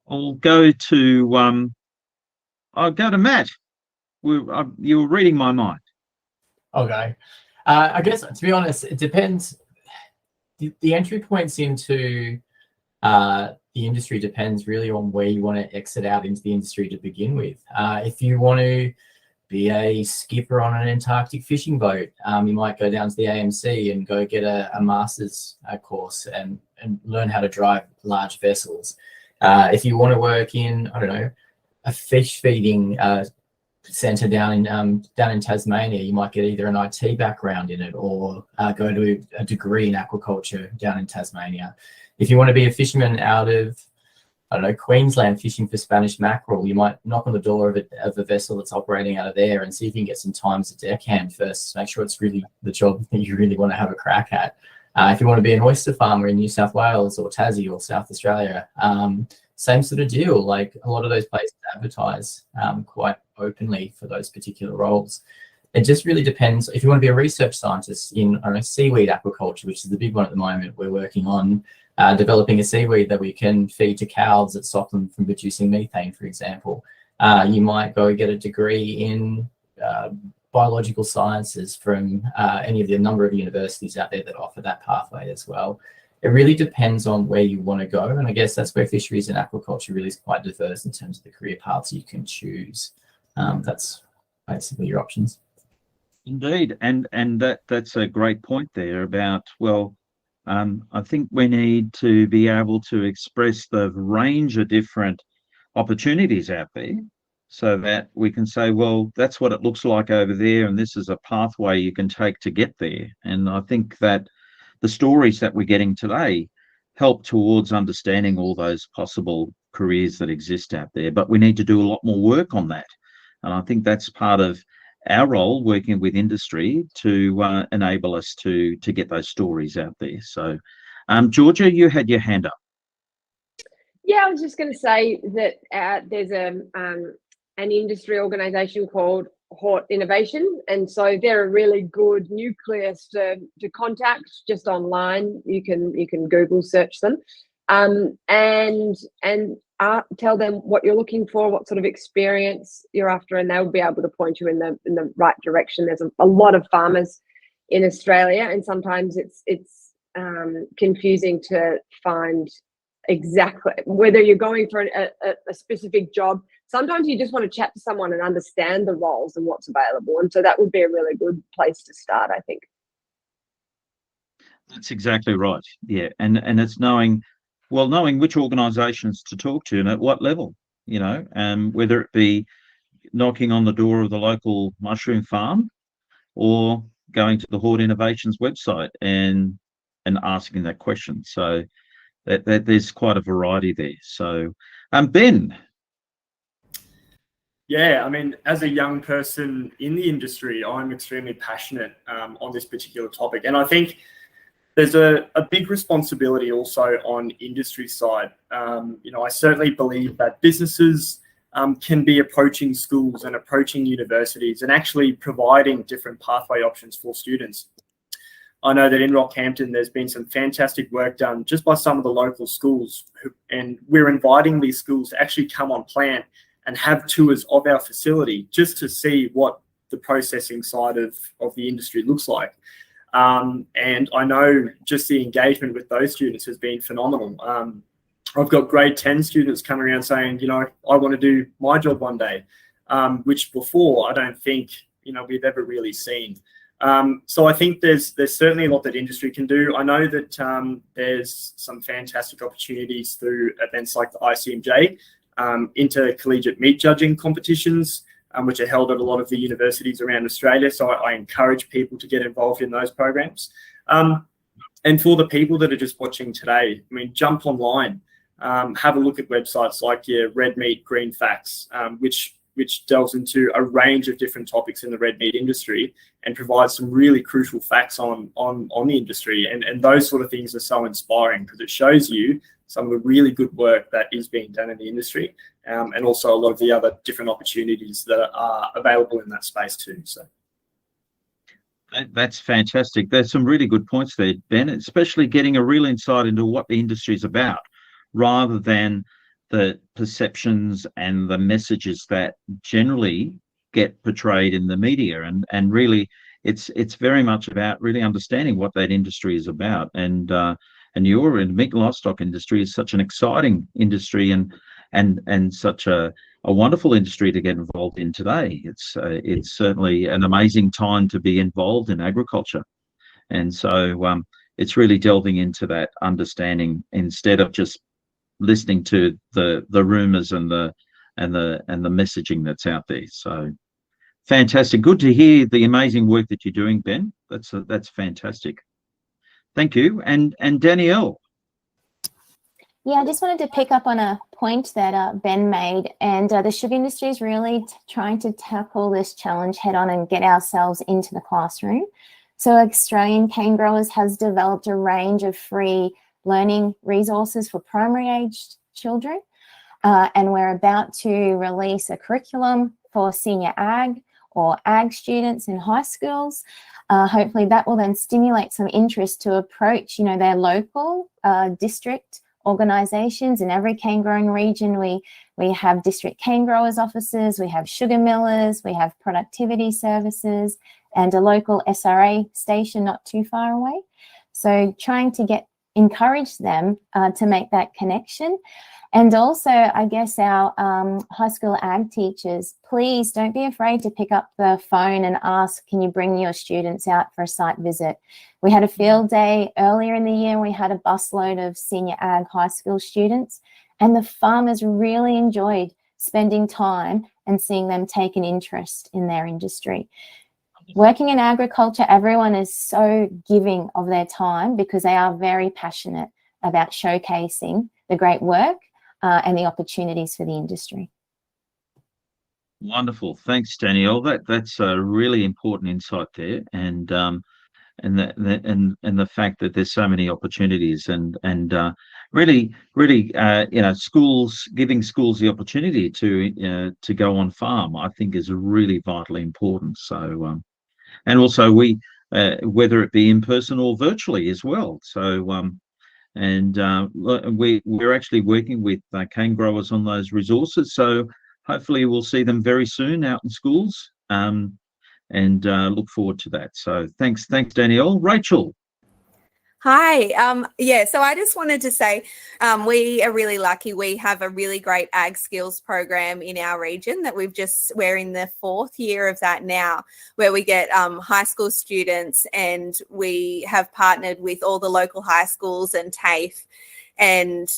I'll go to Matt. You were reading my mind. Okay. I guess, to be honest, it depends. The entry points into the industry depends really on where you want to exit out into the industry to begin with. If you want to be a skipper on an Antarctic fishing boat, you might go down to the AMC and go get a master's course and learn how to drive large vessels. If you want to work in, I don't know, a fish feeding centre down in Tasmania, you might get either an IT background in it or go to a degree in aquaculture down in Tasmania. If you want to be a fisherman out of, I don't know, Queensland fishing for Spanish mackerel, you might knock on the door of a vessel that's operating out of there and see if you can get some time as a deckhand first. Make sure it's really the job that you really want to have a crack at. If you want to be an oyster farmer in New South Wales or Tassie or South Australia, same sort of deal. Like a lot of those places advertise quite openly for those particular roles. It just really depends. If you want to be a research scientist in, I don't know, seaweed aquaculture, which is the big one at the moment, we're working on developing a seaweed that we can feed to cows that stop them from producing methane, for example. You might go get a degree in biological sciences from any of the number of universities out there that offer that pathway as well. It really depends on where you want to go. And I guess that's where fisheries and aquaculture really is quite diverse in terms of the career paths you can choose. That's basically your options. Indeed. And that's a great point there about, well, I think we need to be able to express the range of different opportunities out there so that we can say, well, that's what it looks like over there, and this is a pathway you can take to get there. And I think that the stories that we're getting today help towards understanding all those possible careers that exist out there. But we need to do a lot more work on that. And I think that's part of our role, working with industry to enable us to get those stories out there. So, Georgia, you had your hand up. Yeah, I was just going to say that there's an industry organisation called Hort Innovation, and so they're a really good nucleus to contact just online. You can Google search them, and tell them what you're looking for, what sort of experience you're after, and they'll be able to point you in the right direction. There's a lot of farmers in Australia, and sometimes it's confusing to find exactly whether you're going for a specific job. Sometimes you just want to chat to someone and understand the roles and what's available, and so that would be a really good place to start, I think. That's exactly right. Yeah, and it's knowing which organisations to talk to and at what level, whether it be knocking on the door of the local mushroom farm or going to the Hort Innovations website and asking that question. So that there's quite a variety there. So, Ben. Yeah, I mean, as a young person in the industry, I'm extremely passionate on this particular topic. And I think there's a big responsibility also on industry side. I certainly believe that businesses can be approaching schools and approaching universities and actually providing different pathway options for students. I know that in Rockhampton, there's been some fantastic work done just by some of the local schools, and we're inviting these schools to actually come on plant and have tours of our facility just to see what the processing side of the industry looks like. And I know just the engagement with those students has been phenomenal. I've got grade 10 students coming around saying, I want to do my job one day, which before I don't think, we've ever really seen. So I think there's certainly a lot that industry can do. I know that there's some fantastic opportunities through events like the ICMJ, intercollegiate meat judging competitions, which are held at a lot of the universities around Australia. So I encourage people to get involved in those programs. And for the people that are just watching today, I mean, jump online, have a look at websites like your Red Meat Green Facts, which delves into a range of different topics in the red meat industry and provides some really crucial facts on the industry. And those sort of things are so inspiring because it shows you some of the really good work that is being done in the industry, and also a lot of the other different opportunities that are available in that space too. So that's fantastic. There's some really good points there, Ben, especially getting a real insight into what the industry is about, rather than the perceptions and the messages that generally get portrayed in the media. And really, it's very much about really understanding what that industry is about. And your meat and livestock industry is such an exciting industry and such a wonderful industry to get involved in today. It's certainly an amazing time to be involved in agriculture. And so it's really delving into that understanding instead of just listening to the rumors and the messaging that's out there. So Fantastic. Good to hear the amazing work that you're doing, Ben. That's fantastic. Thank you. And Danielle. Yeah, I just wanted to pick up on a point that Ben made, and the sugar industry is really trying to tackle this challenge head on and get ourselves into the classroom. So Australian Cane Growers has developed a range of free learning resources for primary aged children, and we're about to release a curriculum for senior ag or ag students in high schools. Hopefully that will then stimulate some interest to approach, their local district organisations. In every cane growing region, we have district cane growers offices, we have sugar millers, we have productivity services, and a local SRA station not too far away. So trying to encourage them to make that connection. And also, I guess our high school ag teachers, please don't be afraid to pick up the phone and ask, can you bring your students out for a site visit? We had a field day earlier in the year. We had a busload of senior ag high school students, and the farmers really enjoyed spending time and seeing them take an interest in their industry. Working in agriculture, everyone is so giving of their time because they are very passionate about showcasing the great work and the opportunities for the industry. Wonderful. Thanks, Danielle. That's a really important insight there, and the fact that there's so many opportunities and really schools, giving schools the opportunity to go on farm, I think is really vitally important. So and also whether it be in person or virtually as well. So we're actually working with cane growers on those resources. So hopefully we'll see them very soon out in schools, and look forward to that. So thanks, Danielle. Rachel. Hi. So I just wanted to say we are really lucky. We have a really great ag skills program in our region that we're in the 4th year of that now, where we get high school students, and we have partnered with all the local high schools and TAFE, and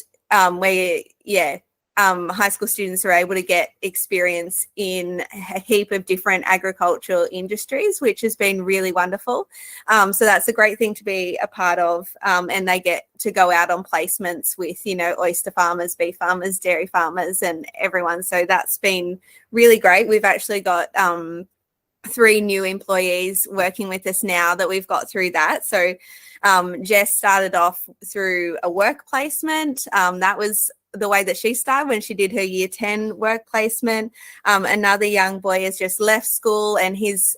high school students are able to get experience in a heap of different agricultural industries, which has been really wonderful. So that's a great thing to be a part of. And they get to go out on placements with, oyster farmers, beef farmers, dairy farmers, and everyone. So that's been really great. We've actually got 3 new employees working with us now that we've got through that. So Jess started off through a work placement. That was the way that she started when she did her year 10 work placement. Another young boy has just left school, and he's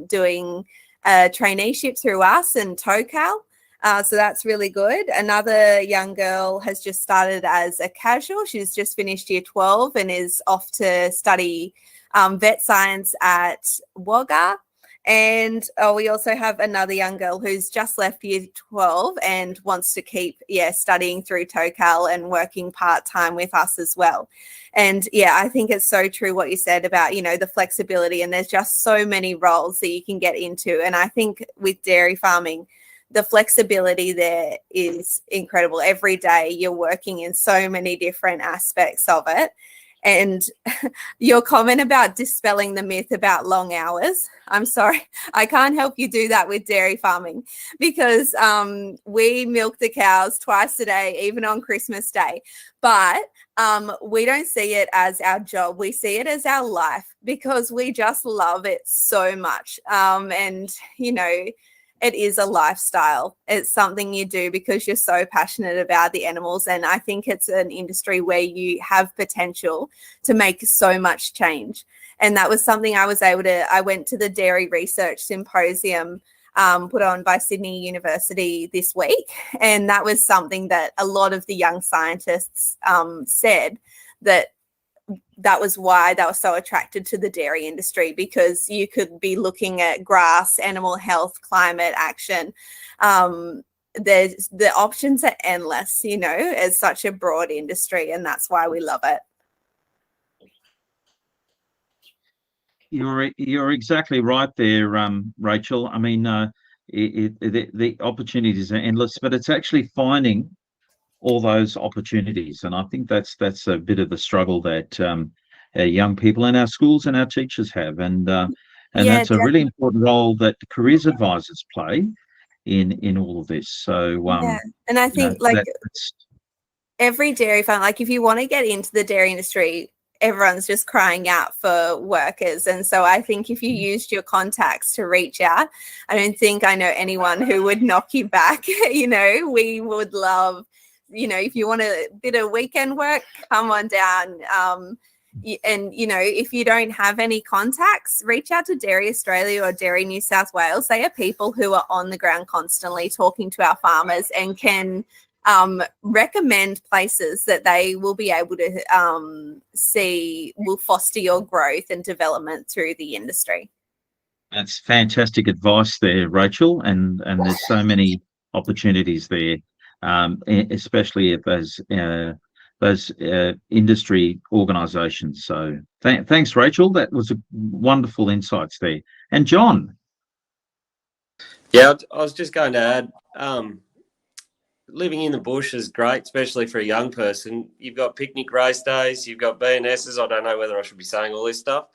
doing a traineeship through us and Tocal. So that's really good. Another young girl has just started as a casual. She's just finished year 12 and is off to study vet science at Wagga. And we also have another young girl who's just left year 12 and wants to keep studying through Tocal and working part-time with us as well. And I think it's so true what you said about, the flexibility, and there's just so many roles that you can get into. And I think with dairy farming, the flexibility there is incredible. Every day you're working in so many different aspects of it. And your comment about dispelling the myth about long hours, I'm sorry, I can't help you do that with dairy farming, because we milk the cows twice a day, even on Christmas Day. But we don't see it as our job. We see it as our life, because we just love it so much. It is a lifestyle. It's something you do because you're so passionate about the animals. And I think it's an industry where you have potential to make so much change. And that was something I went to the Dairy Research Symposium put on by Sydney University this week. And that was something that a lot of the young scientists said that was why they were so attracted to the dairy industry, because you could be looking at grass, animal health, climate action. The options are endless, it's such a broad industry, and that's why we love it. You're exactly right there, Rachel. I mean, the opportunities are endless, but it's actually finding all those opportunities, and I think that's a bit of the struggle that our young people in our schools and our teachers have. And And Yeah, that's a really important role that the careers advisors play in all of this. So Yeah, and I you know, think like that's every dairy farm, like if you want to get into the dairy industry, everyone's just crying out for workers. And so I think if you used your contacts to reach out, I don't think I know anyone who would knock you back. You know, we would love, you know, if you want a bit of weekend work, come on down. And, you know, if you don't have any contacts, reach out to Dairy Australia or Dairy New South Wales. They are people who are on the ground constantly talking to our farmers and can recommend places that they will be able to see will foster your growth and development through the industry. That's fantastic advice there, Rachel. And there's so many opportunities there, especially at those industry organisations. So thanks, Rachel. That was a wonderful insights there. And John. Yeah, I was just going to add, living in the bush is great, especially for a young person. You've got picnic race days, you've got B&Ss. I don't know whether I should be saying all this stuff,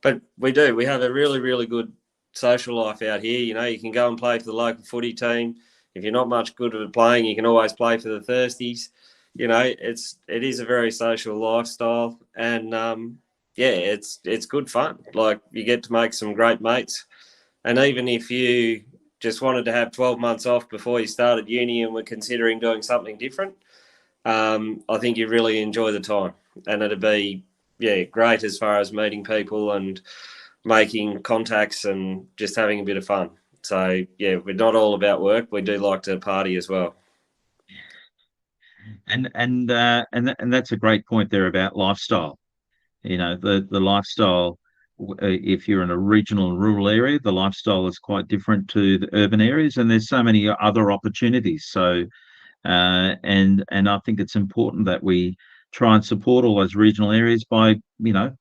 but we do. We have a really, really good social life out here. You know, you can go and play for the local footy team. If you're not much good at playing, you can always play for the Thirsties. You know, it is a very social lifestyle, and yeah, it's good fun. Like, you get to make some great mates, and even if you just wanted to have 12 months off before you started uni and were considering doing something different, I think you really enjoy the time, and it'd be great as far as meeting people and making contacts and just having a bit of fun. So yeah, we're not all about work. We do like to party as well. And that's a great point there about lifestyle. You know, the lifestyle, if you're in a regional and rural area, the lifestyle is quite different to the urban areas, and there's so many other opportunities. So and I think it's important that we try and support all those regional areas by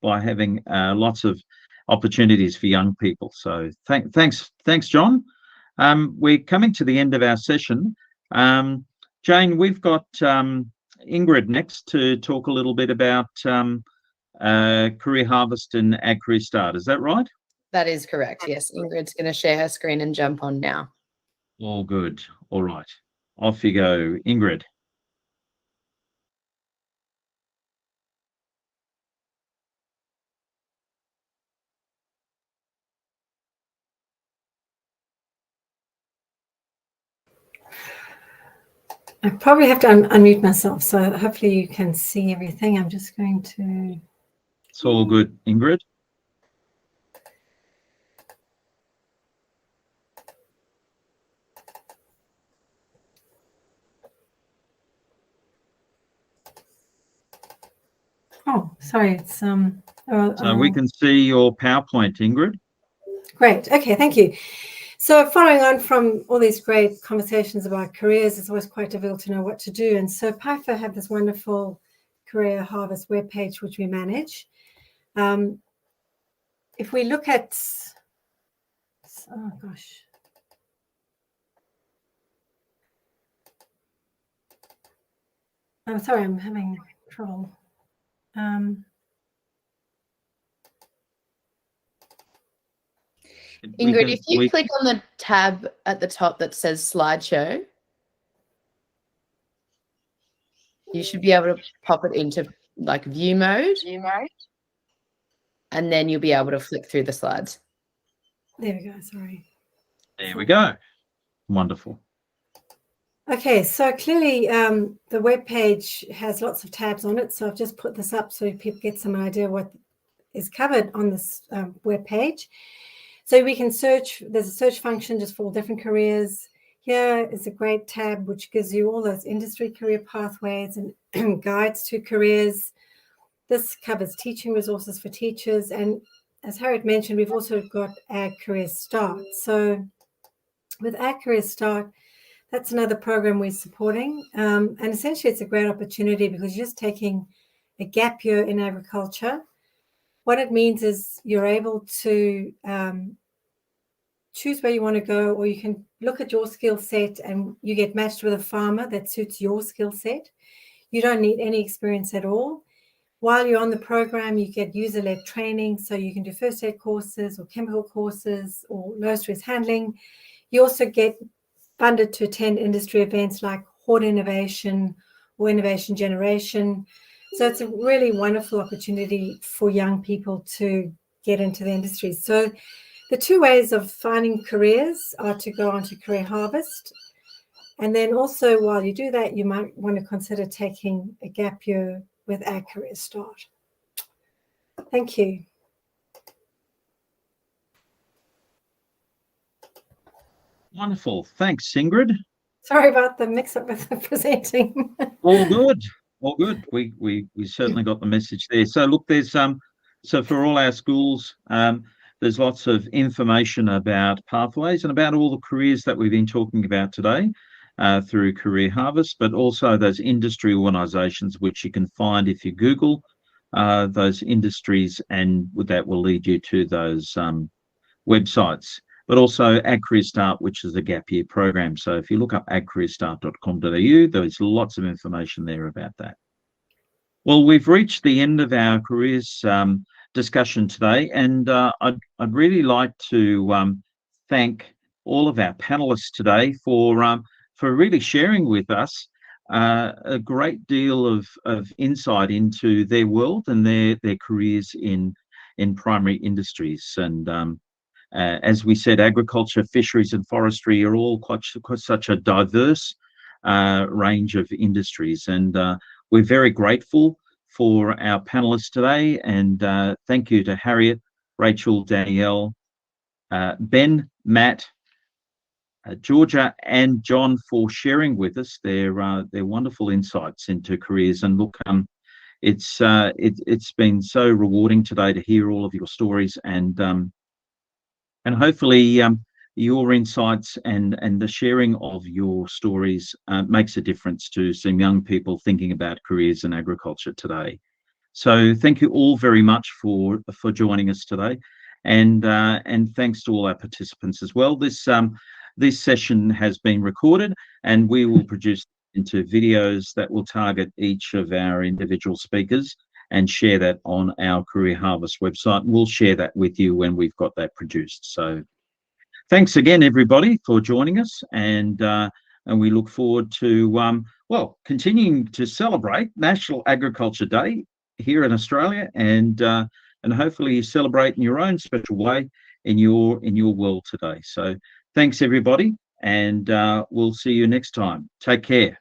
having lots of opportunities for young people. So thanks, John. We're coming to the end of our session. Jane, we've got Ingrid next to talk a little bit about Career Harvest and Ag Career Start. Is that right? That is correct. Yes, Ingrid's going to share her screen and jump on now. All good. All right. Off you go, Ingrid. I probably have to unmute myself, so hopefully you can see everything. I'm just going to... It's all good, Ingrid. Oh, sorry. It's so we can see your PowerPoint, Ingrid. Great. Okay, thank you. So following on from all these great conversations about careers, it's always quite difficult to know what to do. And so PIEFA have this wonderful Career Harvest webpage, which we manage. If we look at, oh gosh. I'm sorry, I'm having trouble. Ingrid, if you click on the tab at the top that says slideshow, you should be able to pop it into like view mode. And then you'll be able to flick through the slides. There we go, sorry. There we go. Wonderful. Okay, so clearly the web page has lots of tabs on it. So I've just put this up so people get some idea what is covered on this web page. So we can search, there's a search function just for all different careers. Here is a great tab which gives you all those industry career pathways and guides to careers. This covers teaching resources for teachers. And as Harriett mentioned, we've also got Ag Career Start. So with Ag Career Start, that's another program we're supporting. And essentially it's a great opportunity because you're just taking a gap year in agriculture. What it means is you're able to choose where you want to go, or you can look at your skill set and you get matched with a farmer that suits your skill set. You don't need any experience at all. While you're on the program, you get user-led training, so you can do first aid courses or chemical courses or low stress handling. You also get funded to attend industry events like Horde Innovation or Innovation Generation. So it's a really wonderful opportunity for young people to get into the industry. So the two ways of finding careers are to go on to Career Harvest. And then also while you do that, you might want to consider taking a gap year with Ag Career Start. Thank you. Wonderful. Thanks, Ingrid. Sorry about the mix-up with the presenting. All good. All good. We certainly got the message there. So look, there's so for all our schools, there's lots of information about pathways and about all the careers that we've been talking about today through Career Harvest, but also those industry organisations which you can find if you Google those industries, and that will lead you to those websites. But also Ag Career Start, which is a gap year program. So if you look up agcareerstart.com.au, there's lots of information there about that. Well, we've reached the end of our careers discussion today, and I'd really like to thank all of our panelists today for really sharing with us a great deal of insight into their world and their careers in primary industries. And as we said, agriculture, fisheries and forestry are all quite such a diverse range of industries. And we're very grateful for our panelists today. And thank you to Harriett, Rachel, Danielle, Ben, Matt, Georgia and John for sharing with us their wonderful insights into careers. And look, it's been so rewarding today to hear all of your stories, and hopefully your insights and the sharing of your stories makes a difference to some young people thinking about careers in agriculture today. So thank you all very much for joining us today, and thanks to all our participants as well. This session has been recorded, and we will produce into videos that will target each of our individual speakers and share that on our Career Harvest website. We'll share that with you when we've got that produced. So thanks again, everybody, for joining us, and we look forward to continuing to celebrate National Agriculture Day here in Australia, and hopefully you celebrate in your own special way in your world today. So thanks, everybody, and we'll see you next time. Take care.